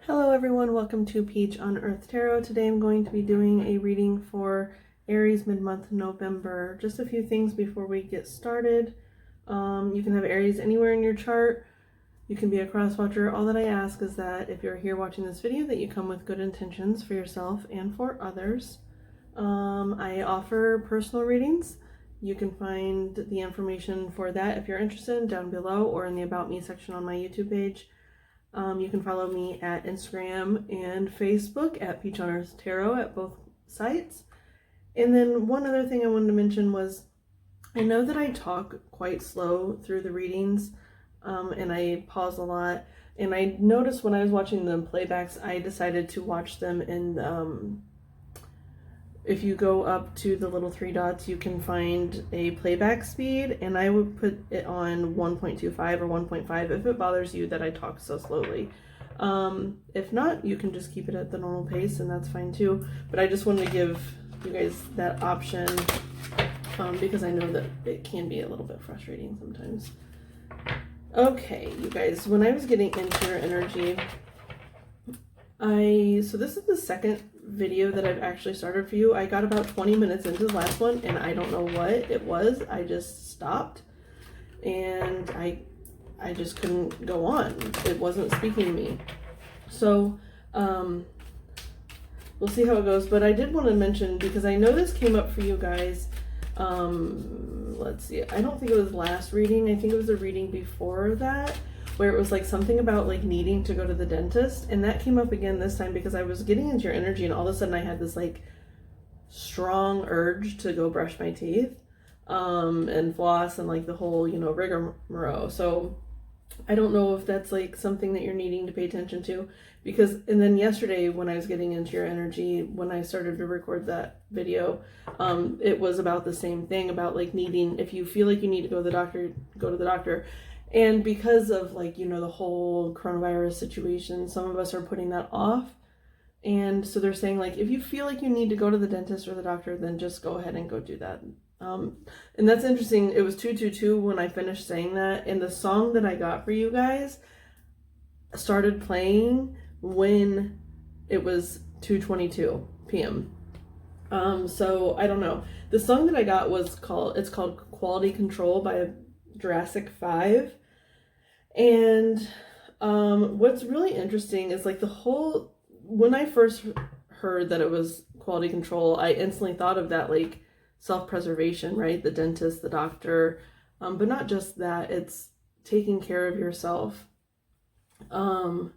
Hello everyone, welcome to Peach on Earth Tarot. Today I'm going to be doing a reading for Aries mid-month November. Just a few things before we get started. You can have Aries anywhere in your chart. You can be a cross watcher. All that I ask is that if you're here watching this video, that you come with good intentions for yourself and for others. I offer personal readings. You can find the information for that if you're interested down below or in the About Me section on my YouTube page. You can follow me at Instagram and Facebook at Peach on Earth Tarot at both sites. And then one other thing I wanted to mention was I know that I talk quite slow through the readings and I pause a lot. And I noticed when I was watching the playbacks, I decided to watch them in if you go up to the little three dots, you can find a playback speed, and I would put it on 1.25 or 1.5 if it bothers you that I talk so slowly. If not, you can just keep it at the normal pace, and that's fine too. But I just wanted to give you guys that option because I know that it can be a little bit frustrating sometimes. Okay, you guys, when I was getting into your energy, so this is the second video that I've actually started for you. I got about 20 minutes into the last one and I don't know what it was. I just stopped and I just couldn't go on. It wasn't speaking to me. So we'll see how it goes. But I did want to mention, because I know this came up for you guys, let's see, I don't think it was last reading. I think it was a reading before that, where it was like something about like needing to go to the dentist, and that came up again this time because I was getting into your energy and all of a sudden I had this like strong urge to go brush my teeth and floss and like the whole, rigmarole. So I don't know if that's like something that you're needing to pay attention to, because and then yesterday when I was getting into your energy, when I started to record that video, it was about the same thing, about like needing, if you feel like you need to go to the doctor, go to the doctor. And because of like, the whole coronavirus situation, some of us are putting that off. And so they're saying like, if you feel like you need to go to the dentist or the doctor, then just go ahead and go do that. And that's interesting. It was 222 when I finished saying that. And the song that I got for you guys started playing when it was 2:22 p.m. So I don't know. The song that I got was called Quality Control by Jurassic 5. And what's really interesting is like when I first heard that it was quality control, I instantly thought of that like self-preservation, right? The dentist, the doctor, but not just that, it's taking care of yourself. Mind,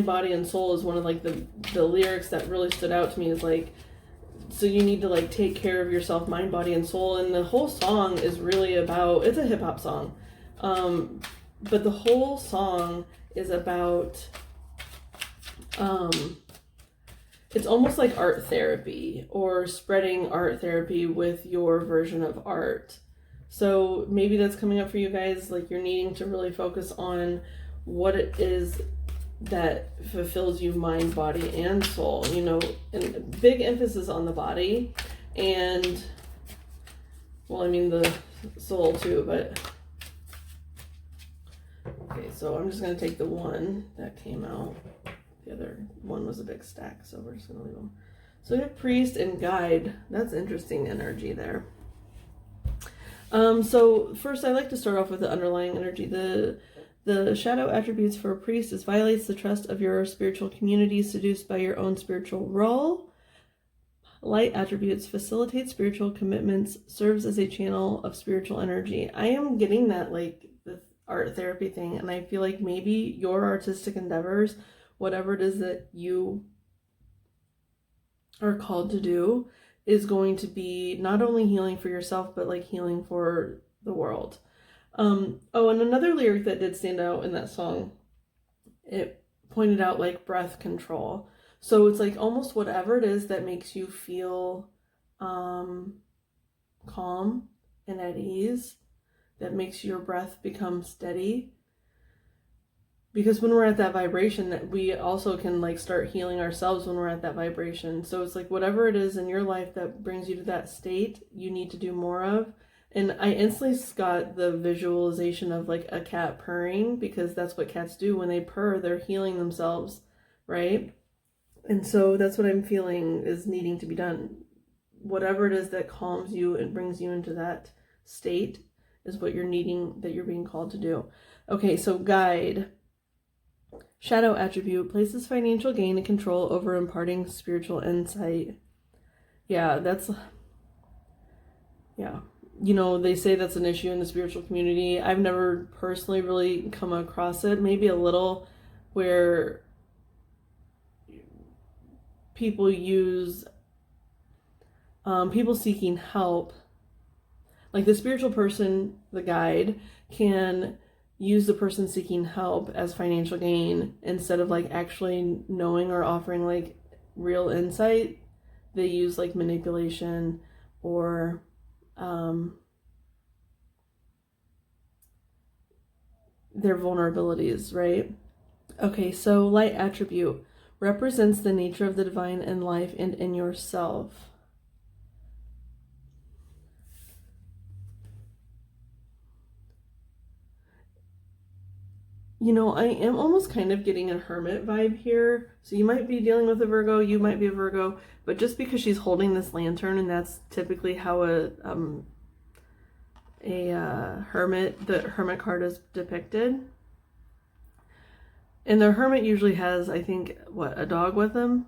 body, and soul is one of like the lyrics that really stood out to me, is like, so you need to like take care of yourself, mind, body, and soul. And the whole song is really about, it's a hip-hop song, but the whole song is about it's almost like art therapy, or spreading art therapy with your version of art. So maybe that's coming up for you guys, like you're needing to really focus on what it is that fulfills you, mind, body, and soul, and big emphasis on the body, and well, I mean the soul too, but okay, so I'm just going to take the one that came out. The other one was a big stack, so we're just going to leave them. So we have priest and guide. That's interesting energy there. So first I like to start off with the underlying energy. The shadow attributes for a priest is violates the trust of your spiritual community, seduced by your own spiritual role. Light attributes facilitate spiritual commitments, serves as a channel of spiritual energy. I am getting that like the art therapy thing, and I feel like maybe your artistic endeavors, whatever it is that you are called to do, is going to be not only healing for yourself, but like healing for the world. And another lyric that did stand out in that song, it pointed out like breath control. So it's like almost whatever it is that makes you feel calm and at ease, that makes your breath become steady. Because when we're at that vibration, that we also can like start healing ourselves when we're at that vibration. So it's like whatever it is in your life that brings you to that state, you need to do more of. And I instantly got the visualization of like a cat purring, because that's what cats do. When they purr, they're healing themselves, right? And so that's what I'm feeling is needing to be done. Whatever it is that calms you and brings you into that state is what you're needing, that you're being called to do. Okay, so guide. Shadow attribute places financial gain and control over imparting spiritual insight. Yeah, you know, they say that's an issue in the spiritual community. I've never personally really come across it. Maybe a little, where people use people seeking help, like the spiritual person, the guide, can use the person seeking help as financial gain instead of like actually knowing or offering like real insight. They use like manipulation or their vulnerabilities, right? Okay, so light attribute represents the nature of the divine in life and in yourself. You know, I am almost kind of getting a hermit vibe here. So you might be dealing with a Virgo, you might be a Virgo, but just because she's holding this lantern, and that's typically how the hermit card is depicted. And the hermit usually has, I think, a dog with him?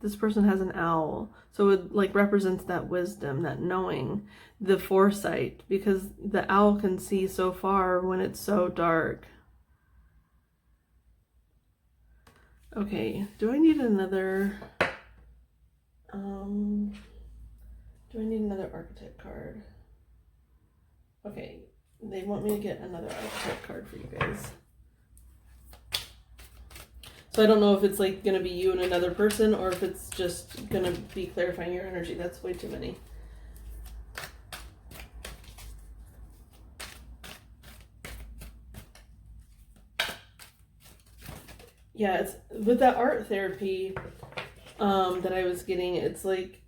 This person has an owl. So it like represents that wisdom, that knowing, the foresight, because the owl can see so far when it's so dark. Okay, do I need another archetype card? Okay, they want me to get another archetype card for you guys. So I don't know if it's like gonna be you and another person, or if it's just gonna be clarifying your energy. That's way too many. Yeah, it's with that art therapy that I was getting, it's like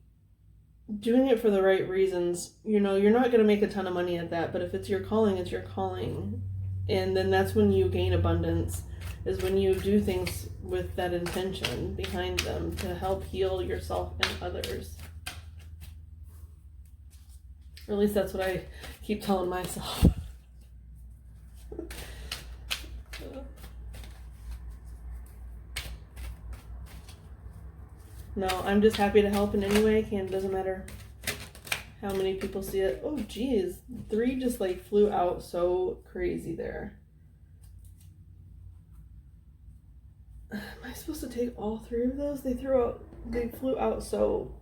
doing it for the right reasons. You know, you're not going to make a ton of money at that, but if it's your calling, it's your calling. And then that's when you gain abundance, is when you do things with that intention behind them to help heal yourself and others. Or at least that's what I keep telling myself. No, I'm just happy to help in any way I can. Doesn't matter how many people see it. Oh, geez. 3 just like flew out so crazy there. Am I supposed to take all 3 of those? They flew out so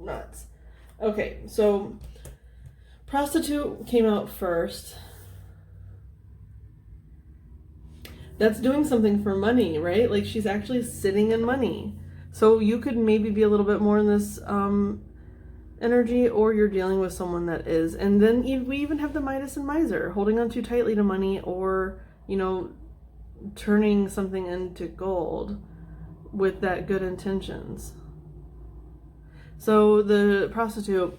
nuts. Okay, so prostitute came out first. That's doing something for money, right? Like she's actually sitting in money. So you could maybe be a little bit more in this energy, or you're dealing with someone that is. And then we even have the Midas and Miser, holding on too tightly to money, or, you know, turning something into gold with that good intentions. So the prostitute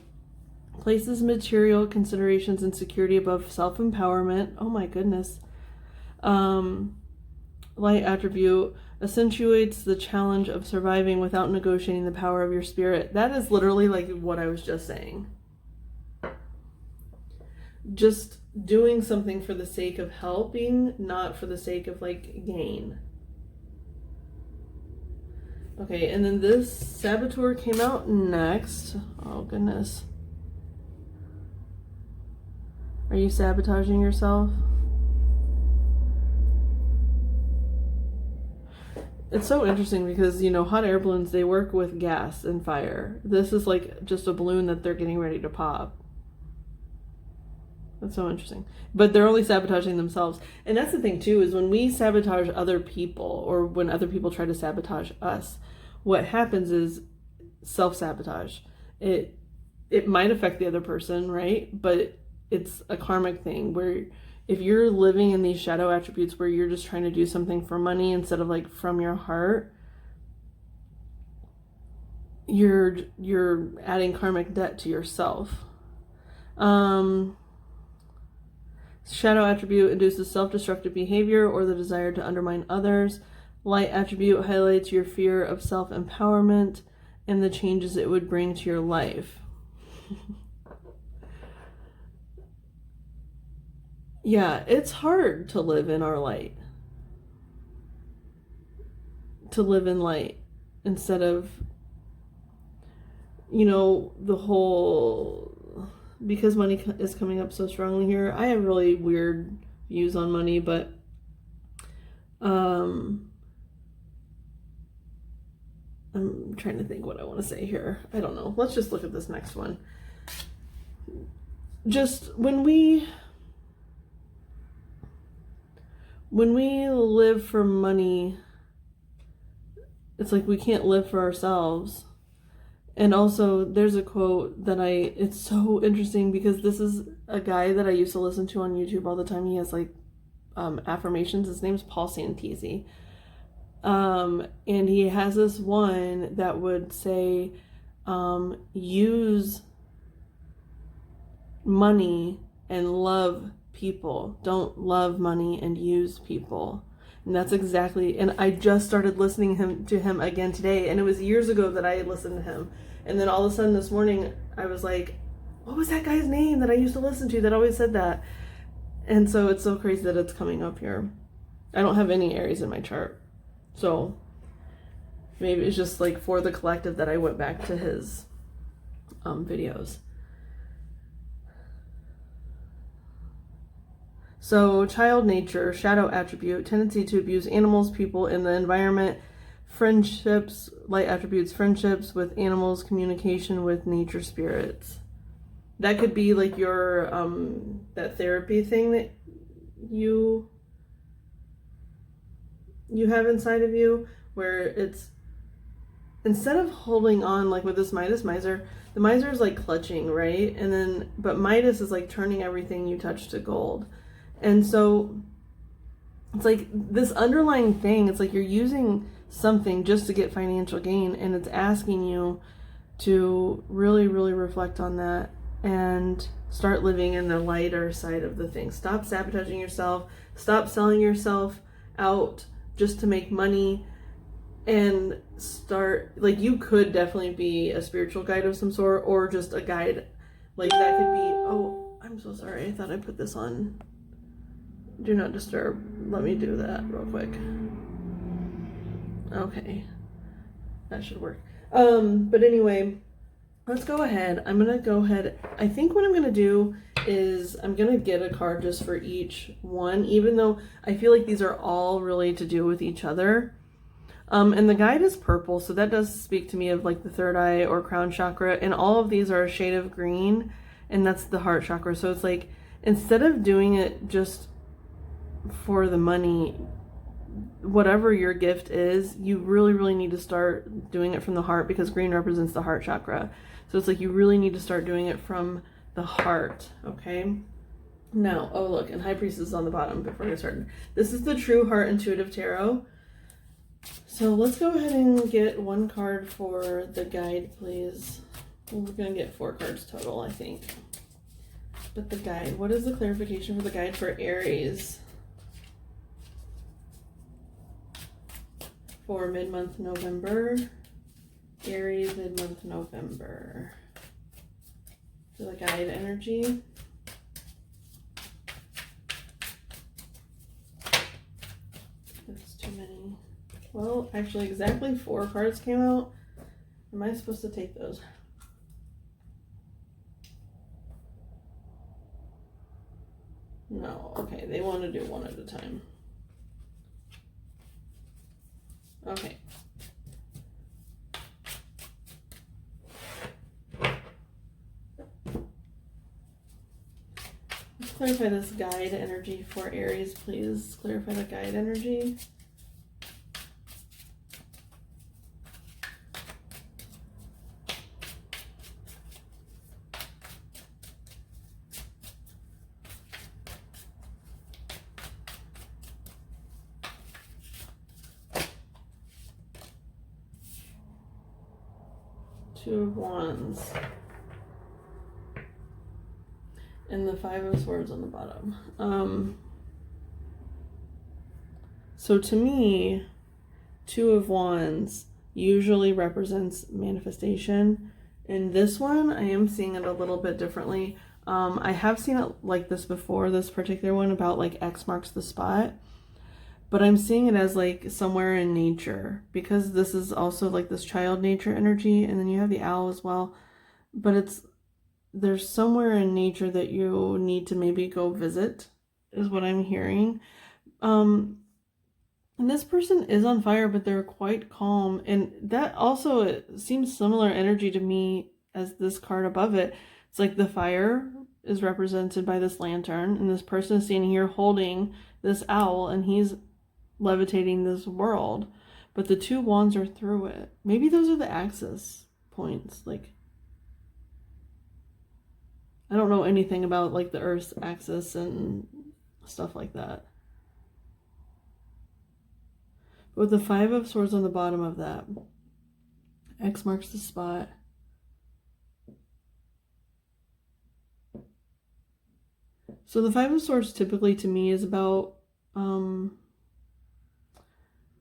places material considerations and security above self-empowerment. Oh my goodness. Light attribute accentuates the challenge of surviving without negotiating the power of your spirit. That is literally like what I was just saying. Just doing something for the sake of helping, not for the sake of like gain. Okay, and then this saboteur came out next. Oh goodness. Are you sabotaging yourself? It's so interesting because, you know, hot air balloons, they work with gas and fire. This is like just a balloon that they're getting ready to pop. That's so interesting. But they're only sabotaging themselves. And that's the thing too, is when we sabotage other people, or when other people try to sabotage us, what happens is self-sabotage. It might affect the other person, right? But it's a karmic thing where if you're living in these shadow attributes where you're just trying to do something for money instead of like from your heart, you're adding karmic debt to yourself. Shadow attribute induces self-destructive behavior or the desire to undermine others. Light attribute highlights your fear of self-empowerment and the changes it would bring to your life. Yeah, it's hard to live in our light. To live in light instead of, you know, the whole, because money is coming up so strongly here. I have really weird views on money, but I'm trying to think what I want to say here. I don't know. Let's just look at this next one. Just when we live for money, it's like we can't live for ourselves. And also there's a quote that it's so interesting because this is a guy that I used to listen to on YouTube all the time. He has like affirmations. His name's Paul Santisi. And he has this one that would say, use money and love people. Don't love money and use people. And that's exactly, and I just started listening to him again today, and it was years ago that I had listened to him. And then all of a sudden this morning, I was like, what was that guy's name that I used to listen to that always said that? And so it's so crazy that it's coming up here. I don't have any Aries in my chart. So maybe it's just like for the collective that I went back to his videos. So child nature, shadow attribute, tendency to abuse animals, people, and the environment, friendships, light attributes, friendships with animals, communication with nature spirits. That could be like your, that therapy thing that you have inside of you, where it's, instead of holding on, like with this Midas miser, the miser is like clutching, right? And then, but Midas is like turning everything you touch to gold. And so it's like this underlying thing, it's like you're using something just to get financial gain, and it's asking you to really, really reflect on that and start living in the lighter side of the thing. Stop sabotaging yourself, stop selling yourself out just to make money, and start, like, you could definitely be a spiritual guide of some sort, or just a guide, like that could be, oh, I'm so sorry, I thought I put this on do not disturb. Let me do that real quick. Okay, that should work. But anyway, let's go ahead. I'm gonna go ahead. I think what I'm gonna do is I'm gonna get a card just for each one, even though I feel like these are all really to do with each other. And the guide is purple, so that does speak to me of like the third eye or crown chakra, and all of these are a shade of green, and that's the heart chakra. So it's like, instead of doing it just for the money, whatever your gift is, you really, really need to start doing it from the heart, because green represents the heart chakra. So it's like you really need to start doing it from the heart, okay? Now, oh look, and High Priestess is on the bottom before we get started. This is the True Heart Intuitive Tarot. So let's go ahead and get one card for the guide, please. We're gonna get 4 cards total, I think. But the guide, what is the clarification for the guide for Aries? For mid-month November, Aries mid-month November. For the guide energy. That's too many. Well, actually exactly 4 cards came out. Am I supposed to take those? No, okay, they want to do one at a time. Okay. Let's clarify this guide energy for Aries, please. Clarify the guide energy. Two of Wands. And the Five of Swords on the bottom. So to me, Two of Wands usually represents manifestation. In this one, I am seeing it a little bit differently. I have seen it like this before, this particular one about like X marks the spot. But I'm seeing it as like somewhere in nature, because this is also like this child nature energy, and then you have the owl as well. But there's somewhere in nature that you need to maybe go visit, is what I'm hearing. And this person is on fire, but they're quite calm. And that also, it seems similar energy to me as this card above it. It's like the fire is represented by this lantern, and this person is standing here holding this owl, and he's levitating this world. But the two wands are through it. Maybe those are the axis points. Like, I don't know anything about like the Earth's axis and stuff like that. But with the Five of Swords on the bottom of that, X marks the spot. So the Five of Swords typically to me is about,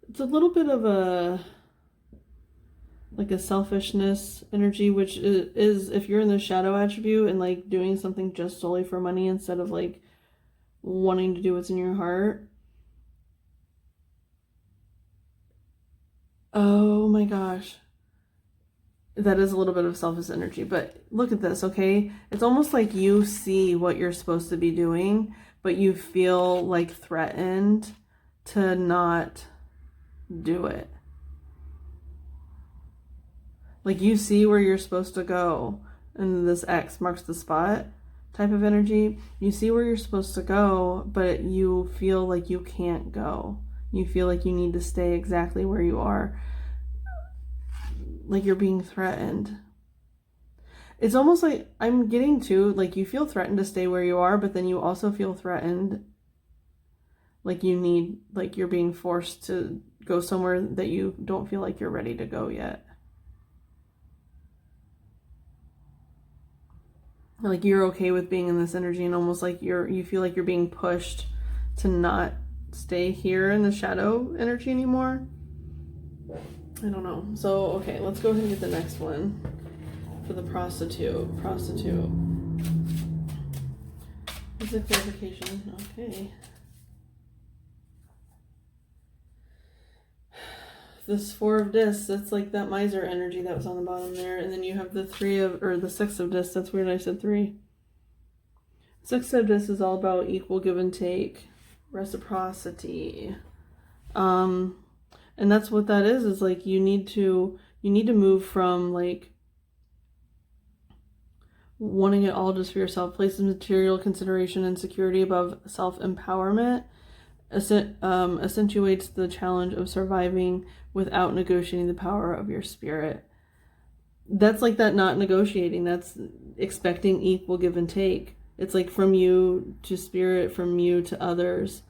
it's a little bit of a, like a selfishness energy, which is if you're in the shadow attribute and like doing something just solely for money instead of like wanting to do what's in your heart. Oh my gosh. That is a little bit of selfish energy, but look at this, okay? It's almost like you see what you're supposed to be doing, but you feel like threatened to not do it. Like you see where you're supposed to go, and this X marks the spot type of energy. You see where you're supposed to go, but you feel like you can't go. You feel like you need to stay exactly where you are. Like you're being threatened. It's almost like I'm getting to, like you feel threatened to stay where you are, but then you also feel threatened. Like you need, like you're being forced to go somewhere that you don't feel like you're ready to go yet. Like you're okay with being in this energy, and almost like you feel like you're being pushed to not stay here in the shadow energy anymore. I don't know. So, okay, let's go ahead and get the next one for the prostitute. Is it clarification? Okay. This Four of Discs, that's like that miser energy that was on the bottom there. And then you have the the Six of Discs. That's weird I said 3. Six of Discs is all about equal give and take, reciprocity. And that's what that is like you need to move from like wanting it all just for yourself, places material consideration and security above self-empowerment, accentuates the challenge of surviving without negotiating the power of your spirit. That's like that not negotiating, that's expecting equal give and take. It's like from you to spirit, from you to others.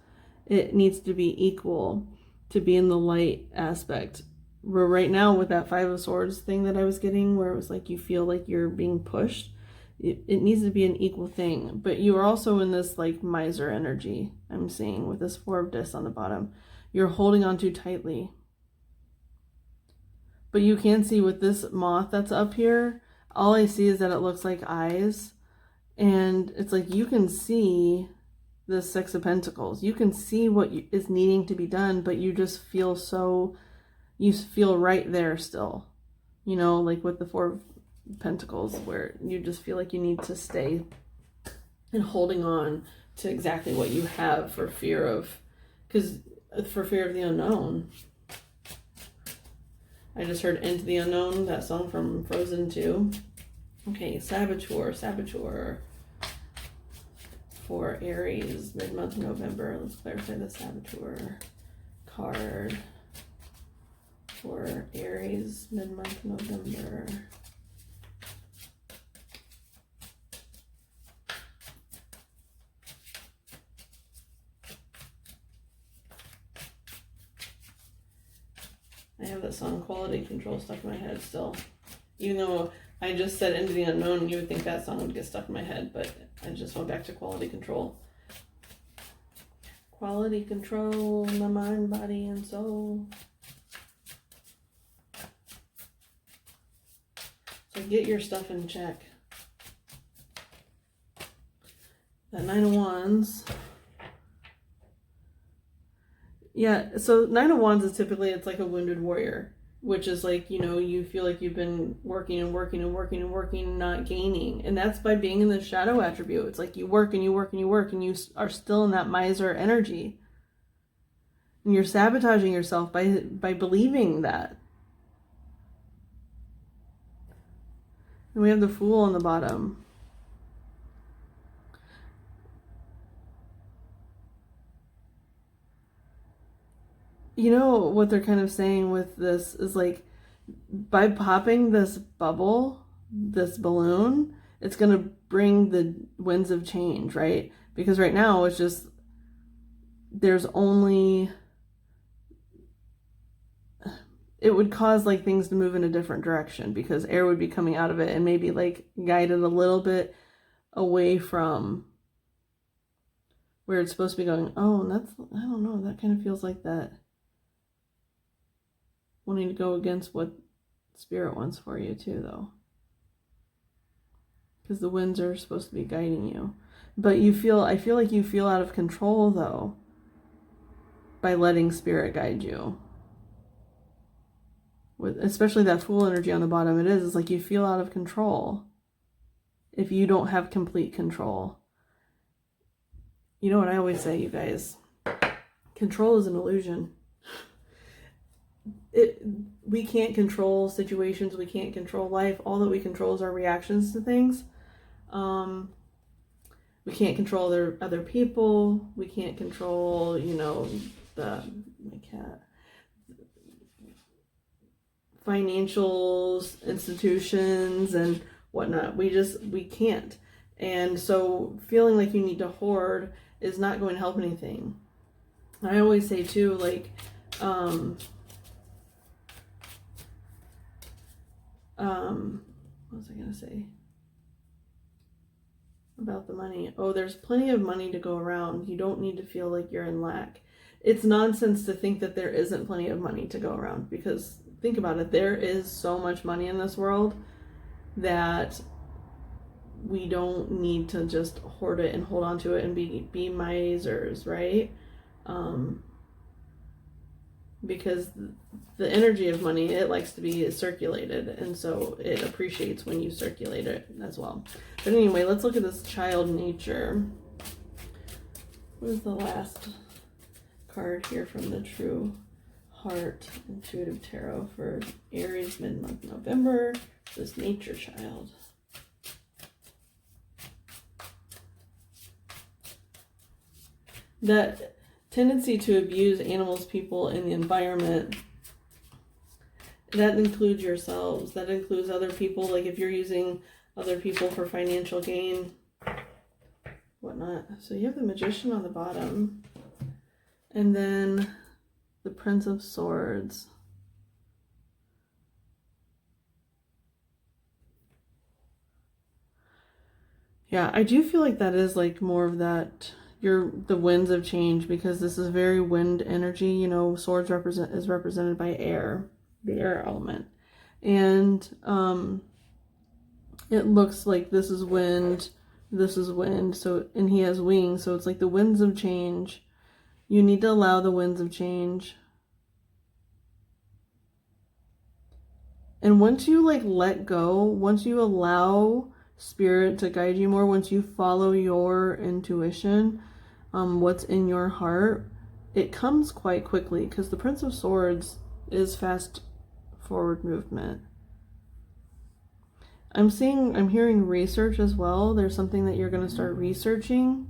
It needs to be equal to be in the light aspect. Where right now with that Five of Swords thing that I was getting, where it was like you feel like you're being pushed, it needs to be an equal thing. But you are also in this like miser energy, I'm seeing, with this Four of Discs on the bottom. You're holding on too tightly. But you can see with this moth that's up here, all I see is that it looks like eyes. And it's like you can see the Six of Pentacles. You can see what is needing to be done, but you just feel you feel right there still. You know, like with the Four of Pentacles, where you just feel like you need to stay and holding on to exactly what you have for fear of the unknown. I just heard Into the Unknown, that song from Frozen 2. Okay, Saboteur for Aries, mid-month November. Let's clarify the Saboteur card for Aries, mid-month November. I have that song Quality Control stuck in my head still. Even though I just said Into the Unknown. You would think that song would get stuck in my head, but I just went back to Quality Control. Quality control, my mind, body, and soul. So get your stuff in check. That Nine of Wands. Yeah, so Nine of Wands is typically, it's like a wounded warrior, which is like, you know, you feel like you've been working and working and working and working, not gaining. And that's by being in the shadow attribute. It's like you work and you work and you work and you are still in that miser energy. And you're sabotaging yourself by believing that. And we have the Fool on the bottom. You know what they're kind of saying with this is like, by popping this bubble, this balloon, it's going to bring the winds of change, right? Because right now it's just, there's only, it would cause like things to move in a different direction because air would be coming out of it and maybe like guided a little bit away from where it's supposed to be going. Oh, and that's, I don't know, that kind of feels like that. Wanting to go against what Spirit wants for you too, though. Because the winds are supposed to be guiding you. But I feel like you feel out of control, though, by letting Spirit guide you. With especially that Fool energy on the bottom, it's like you feel out of control if you don't have complete control. You know what I always say, you guys? Control is an illusion. We can't control situations. We can't control life. All that we control is our reactions to things. We can't control other people. We can't control, you know, my cat. Financials, institutions, and whatnot. We can't. And so feeling like you need to hoard is not going to help anything. I always say too, like, what was I going to say about the money? Oh, there's plenty of money to go around. You don't need to feel like you're in lack. It's nonsense to think that there isn't plenty of money to go around, because think about it. There is so much money in this world that we don't need to just hoard it and hold on to it and be misers, right? Because the energy of money, it likes to be circulated, and so it appreciates when you circulate it as well. But anyway, let's look at this child nature. What is the last card here from the True Heart Intuitive Tarot for Aries mid-month November? This nature child. That tendency to abuse animals, people, and the environment, that includes yourselves. That includes other people. Like if you're using other people for financial gain, whatnot. So you have the Magician on the bottom. And then the Prince of Swords. Yeah, I do feel like that is like more of that, the winds of change, because this is very wind energy. You know, swords is represented by air, the air element. And it looks like this is wind, so, and he has wings, so it's like the winds of change. You need to allow the winds of change. And once you like let go, once you allow Spirit to guide you more, once you follow your intuition, what's in your heart, it comes quite quickly, because the Prince of Swords is fast forward movement. I'm hearing research as well. There's something that you're going to start researching.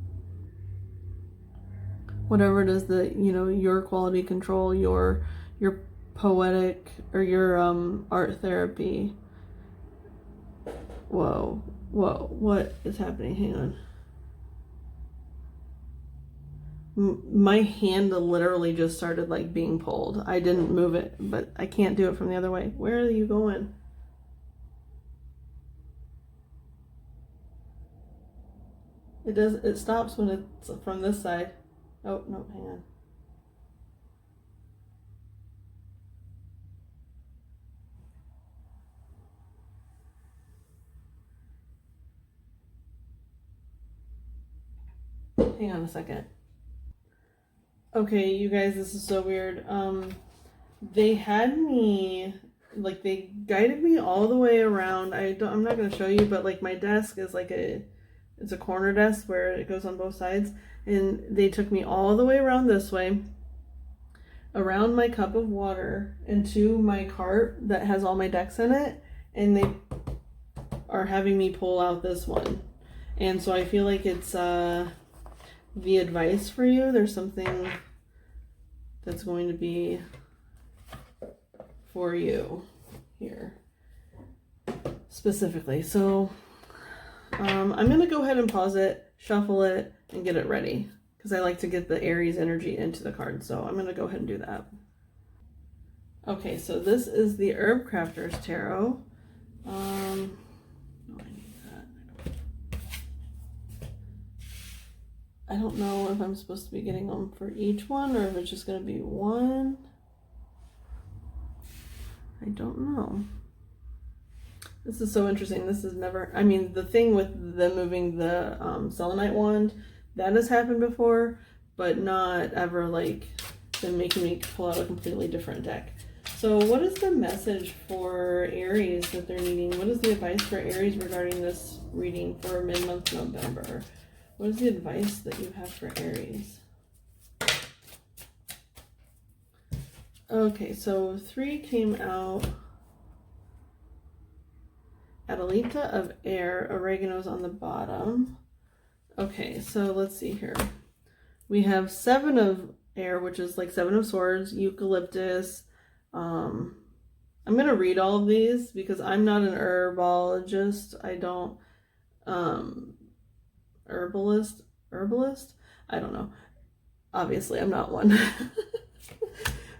Whatever it is that, you know, your quality control, your poetic, or your art therapy. Whoa, what is happening? Hang on. My hand literally just started like being pulled. I didn't move it, but I can't do it from the other way. Where are you going? It stops when it's from this side. Oh, no, hang on. Hang on a second. Okay, you guys, this is so weird. They had me, like, they guided me all the way around. I'm not gonna show you, but like my desk is like it's a corner desk where it goes on both sides, and they took me all the way around this way, around my cup of water, and to my cart that has all my decks in it, and they are having me pull out this one. And so I feel like it's the advice for you. There's something that's going to be for you here specifically. So I'm going to go ahead and pause it, shuffle it, and get it ready because I like to get the Aries energy into the card. So I'm going to go ahead and do that. Okay, so this is the Herb Crafter's Tarot. I don't know if I'm supposed to be getting them for each one or if it's just going to be one. I don't know. This is so interesting. This is never, I mean, the thing with them moving the selenite wand, that has happened before, but not ever like them making me pull out a completely different deck. So what is the message for Aries that they're needing? What is the advice for Aries regarding this reading for mid-month November? What is the advice that you have for Aries? Okay, so 3 came out. Adelita of Air, oregano's on the bottom. Okay, so let's see here. We have 7 of Air, which is like 7 of Swords, eucalyptus. I'm going to read all of these because I'm not an herbologist. I don't, herbalist? I don't know. Obviously, I'm not one.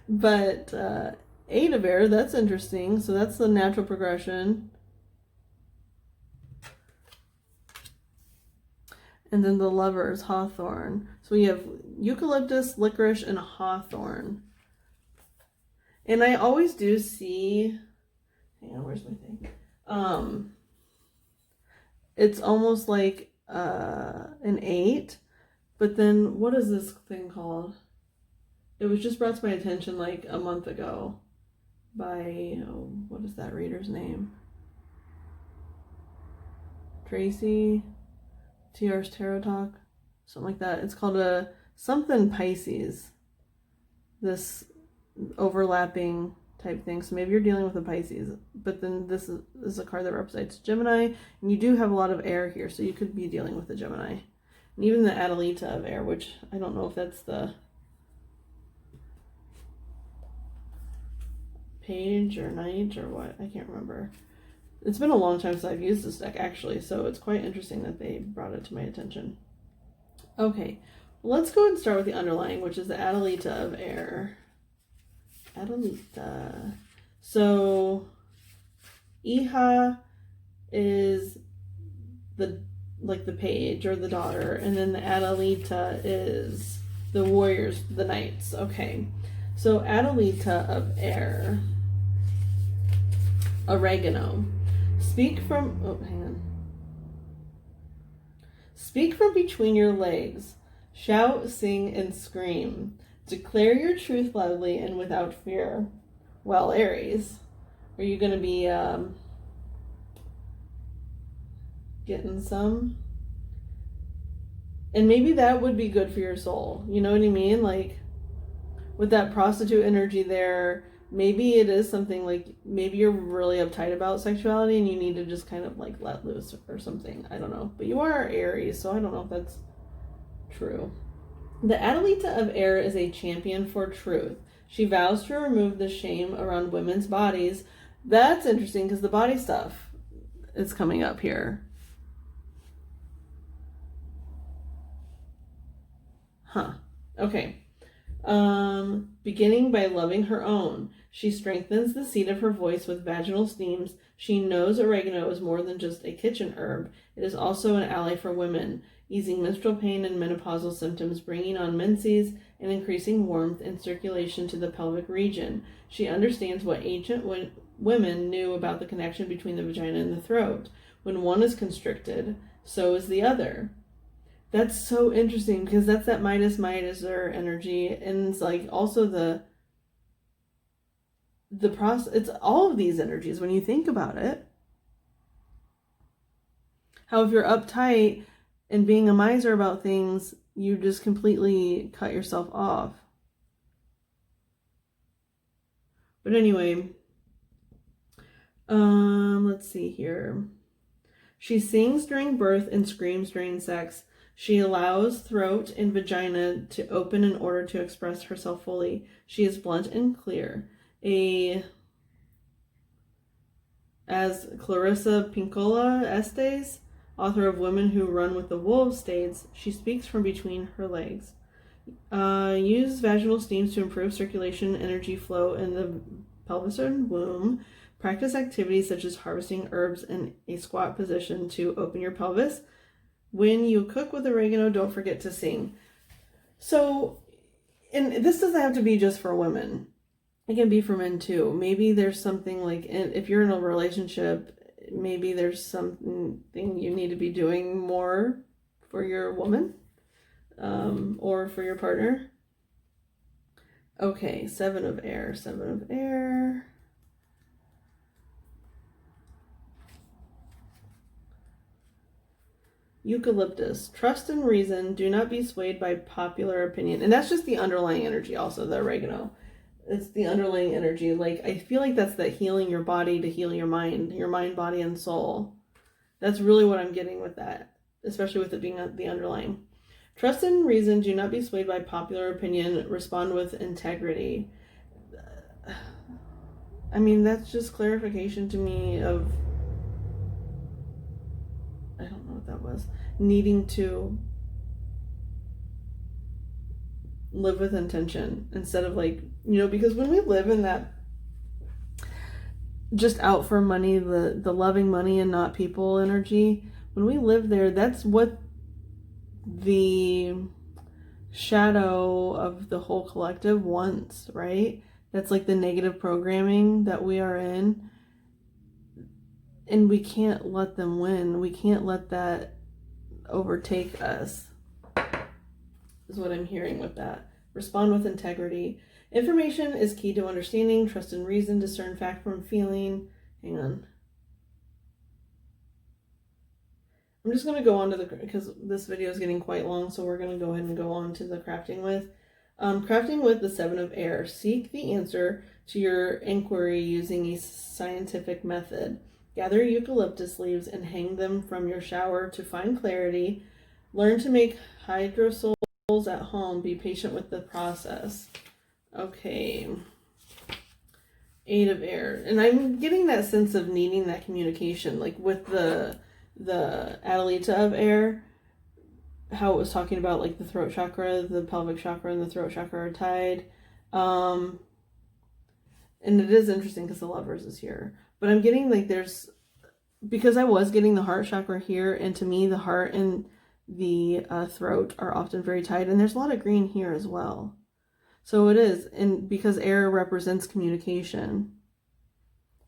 But 8 of Air, that's interesting. So that's the natural progression. And then the Lovers, Hawthorn. So we have eucalyptus, licorice, and hawthorn. And I always do see, hang on, where's my thing? It's almost like an 8, but then what is this thing called? It was just brought to my attention like a month ago by, what is that reader's name? Tracy, TR's Tarot Talk, something like that. It's called a something Pisces. This overlapping type thing. So maybe you're dealing with a Pisces, but then this is a card that represents Gemini, and you do have a lot of air here, so you could be dealing with a Gemini. And even the Adelita of Air, which I don't know if that's the page or knight or what. I can't remember. It's been a long time since I've used this deck, actually, so it's quite interesting that they brought it to my attention. Okay, let's go and start with the underlying, which is the Adelita of Air. Adelita. So, Iha is the page or the daughter, and then the Adelita is the warriors, the knights. Okay, so Adelita of Air. Oregano. Speak from between your legs. Shout, sing, and scream. Declare your truth loudly and without fear. Well, Aries, are you going to be getting some? And maybe that would be good for your soul. You know what I mean? Like, with that prostitute energy there, maybe it is something like, maybe you're really uptight about sexuality and you need to just kind of like let loose or something. I don't know. But you are Aries, so I don't know if that's true. The Adelita of Air is a champion for truth. She vows to remove the shame around women's bodies. That's interesting because the body stuff is coming up here. Huh. Okay. Beginning by loving her own. She strengthens the seat of her voice with vaginal steams. She knows oregano is more than just a kitchen herb. It is also an ally for women. easing menstrual pain and menopausal symptoms, bringing on menses, and increasing warmth and circulation to the pelvic region. She understands what ancient women knew about the connection between the vagina and the throat. When one is constricted, so is the other. That's so interesting because that's that Midas energy, and it's like also the process. It's all of these energies when you think about it. How if you're uptight and being a miser about things, you just completely cut yourself off. But anyway, let's see here. She sings during birth and screams during sex. She allows throat and vagina to open in order to express herself fully. She is blunt and clear. As Clarissa Pinkola Estes, author of Women Who Run with the Wolves, states, she speaks from between her legs. Use vaginal steams to improve circulation, energy flow in the pelvis and womb. Practice activities such as harvesting herbs in a squat position to open your pelvis. When you cook with oregano, don't forget to sing. So, and this doesn't have to be just for women. It can be for men too. Maybe there's something like, if you're in a relationship, maybe there's something you need to be doing more for your woman, or for your partner. Okay, 7 of air. Eucalyptus. Trust and reason. Do not be swayed by popular opinion. And that's just the underlying energy also, the oregano. It's the underlying energy. Like, I feel like that's that healing your body to heal your mind, body, and soul. That's really what I'm getting with that, especially with it being the underlying. Trust and reason. Do not be swayed by popular opinion. Respond with integrity. I mean, that's just clarification to me of, I don't know what that was, needing to live with intention instead of like, because when we live in that just out for money, the loving money and not people energy, when we live there, that's what the shadow of the whole collective wants, right? That's like the negative programming that we are in. And we can't let them win. We can't let that overtake us, is what I'm hearing with that. Respond with integrity. Information is key to understanding. Trust and reason. Discern fact from feeling. Hang on. I'm just going to go on to because this video is getting quite long, so we're going to go ahead and go on to the crafting with. Crafting with the 7 of air. Seek the answer to your inquiry using a scientific method. Gather eucalyptus leaves and hang them from your shower to find clarity. Learn to make hydrosols at home. Be patient with the process. Okay. 8 of air. And I'm getting that sense of needing that communication, like with the Adelita of air, how it was talking about like the throat chakra, the pelvic chakra, and the throat chakra are tied. And it is interesting because the Lovers is here. But I'm getting like because I was getting the heart chakra here, and to me the heart and the throat are often very tied, and there's a lot of green here as well. So it is, and because air represents communication,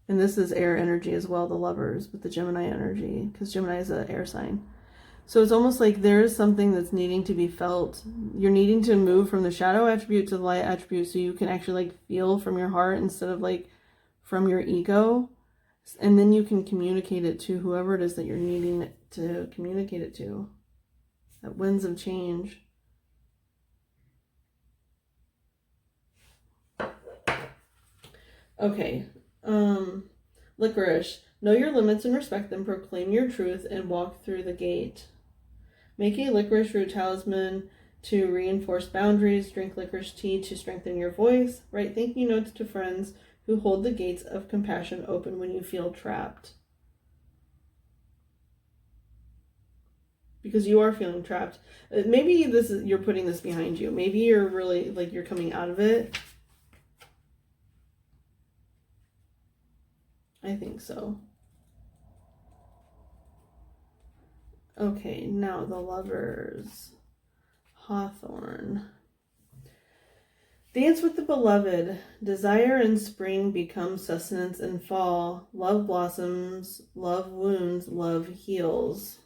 and this is air energy as well, the Lovers with the Gemini energy, because Gemini is an air sign. So it's almost like there is something that's needing to be felt. You're needing to move from the shadow attribute to the light attribute so you can actually like feel from your heart instead of like from your ego. And then you can communicate it to whoever it is that you're needing to communicate it to. That winds of change. Okay. Licorice. Know your limits and respect them. Proclaim your truth and walk through the gate. Make a licorice root talisman to reinforce boundaries. Drink licorice tea to strengthen your voice. Write thank you notes to friends who hold the gates of compassion open when you feel trapped. Because you are feeling trapped. Maybe you're putting this behind you. Maybe you're really like you're coming out of it. I think so. Okay, now the Lovers. Hawthorne. Dance with the beloved. Desire in spring becomes sustenance in fall. Love blossoms, love wounds, love heals.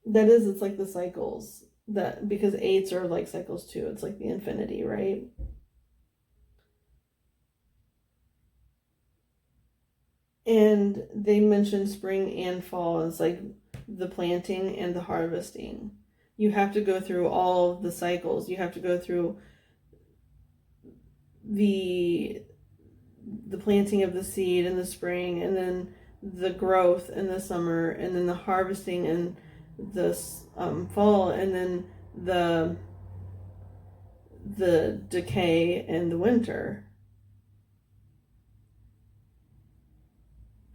That is, it's like the cycles. That because eights are like cycles too. It's like the infinity, right? And they mention spring and fall as like the planting and the harvesting. You have to go through all of the cycles. You have to go through the planting of the seed in the spring, and then the growth in the summer, and then the harvesting in the fall, and then the decay in the winter.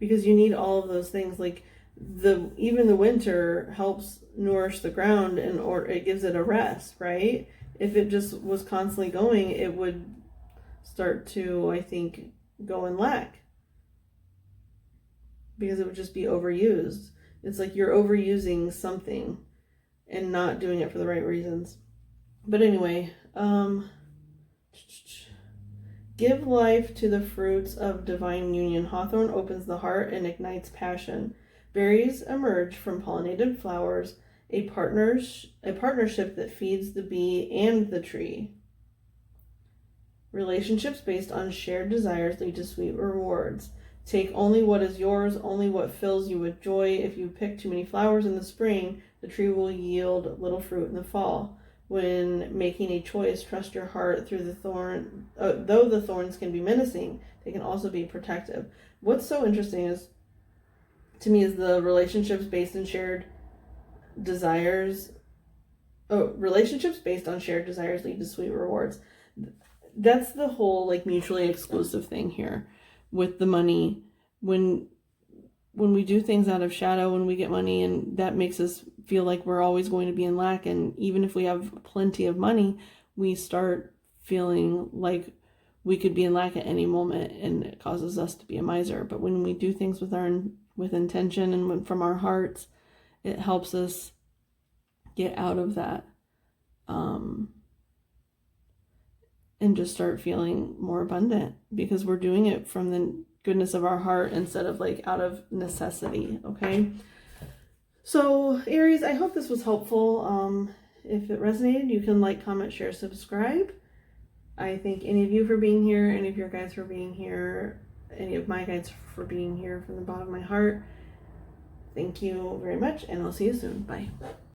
Because you need all of those things. Like even the winter helps nourish the ground, and or it gives it a rest, right? If it just was constantly going, it would start to, I think, go in lack, because it would just be overused. It's like you're overusing something and not doing it for the right reasons. But anyway, give life to the fruits of divine union. Hawthorn opens the heart and ignites passion. Berries emerge from pollinated flowers, a partnership that feeds the bee and the tree. Relationships based on shared desires lead to sweet rewards. Take only what is yours, only what fills you with joy. If you pick too many flowers in the spring, the tree will yield little fruit in the fall. When making a choice, trust your heart through the thorn. Though the thorns can be menacing, they can also be protective. What's so interesting is, to me, is the relationships based on shared desires. Oh, relationships based on shared desires lead to sweet rewards. That's the whole like mutually exclusive thing here with the money. When we do things out of shadow, when we get money, and that makes us feel like we're always going to be in lack, and even if we have plenty of money, we start feeling like we could be in lack at any moment, and it causes us to be a miser. But when we do things with intention and from our hearts, it helps us get out of that, and just start feeling more abundant, because we're doing it from the goodness of our heart instead of like out of necessity. Okay, so Aries, I hope this was helpful. If it resonated, you can like, comment, share, subscribe. I thank any of you for being here, any of your guides for being here, any of my guides for being here from the bottom of my heart. Thank you very much, and I'll see you soon. Bye.